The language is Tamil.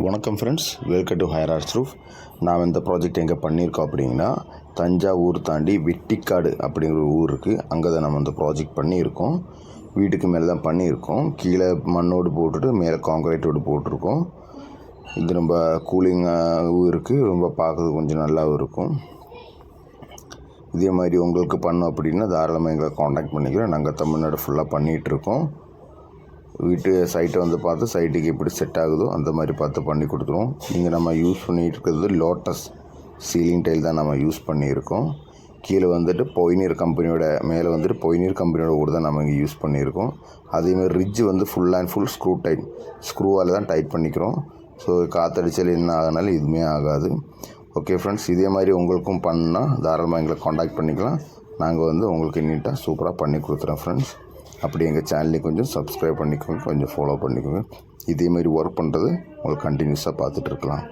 வணக்கம் friends, welcome to higher arts roof. நாம் இந்த ப்ராஜெக்ட் எங்கே பண்ணியிருக்கோம் அப்படின்னா, தஞ்சாவூர் தாண்டி வெட்டிக்காடு அப்படிங்கிற ஒரு ஊர் இருக்குது. அங்கே தான் நம்ம இந்த ப்ராஜெக்ட் பண்ணியிருக்கோம். வீட்டுக்கு மேலே தான் பண்ணியிருக்கோம். கீழே மண்ணோடு போட்டுட்டு மேலே காங்கிரீட்டோடு போட்டிருக்கோம். இது ரொம்ப கூலிங்காகவும் இருக்குது, ரொம்ப பார்க்குறது கொஞ்சம் நல்லாவும் இருக்கும். இதே மாதிரி உங்களுக்கு பண்ணோம் அப்படின்னா தாராளமாக எங்களை காண்டாக்ட் பண்ணிக்கிறோம். நாங்கள் தமிழ்நாடு ஃபுல்லாக பண்ணிகிட்ருக்கோம். வீட்டு சைட்டை வந்து பார்த்து சைட்டுக்கு எப்படி செட் ஆகுதோ அந்த மாதிரி பார்த்து பண்ணி கொடுத்துருவோம். இங்கே நம்ம யூஸ் பண்ணிகிட்டு இருக்கிறது லோட்டஸ் சீலிங் டைல் தான் நம்ம யூஸ் பண்ணியிருக்கோம். கீழே வந்துட்டு பொய்னீர் கம்பெனியோட, மேலே வந்துட்டு பொய்னீர் கம்பெனியோட கூட தான் நம்ம இங்கே யூஸ் பண்ணியிருக்கோம். அதேமாதிரி ரிட்ஜ் வந்து ஃபுல் அண்ட் ஃபுல் ஸ்க்ரூவால் தான் டைட் பண்ணிக்கிறோம். ஸோ காற்றடிச்சல் என்ன ஆகினாலும் எதுவுமே ஆகாது. ஓகே ஃப்ரெண்ட்ஸ், இதே மாதிரி உங்களுக்கும் பண்ணால் தாராளமாக எங்களை காண்டாக்ட் பண்ணிக்கலாம். நாங்கள் வந்து உங்களுக்கு நீட்டாக சூப்பராக பண்ணி கொடுத்துறோம் ஃப்ரெண்ட்ஸ். அப்படி எங்கள் சேனலையும் கொஞ்சம் சப்ஸ்கிரைப் பண்ணிக்கோங்க, கொஞ்சம் ஃபாலோ பண்ணிக்கோங்க. இதேமாதிரி ஒர்க் பண்ணுறது உங்களுக்கு கண்டினியூஸாக பார்த்துட்ருக்கலாம்.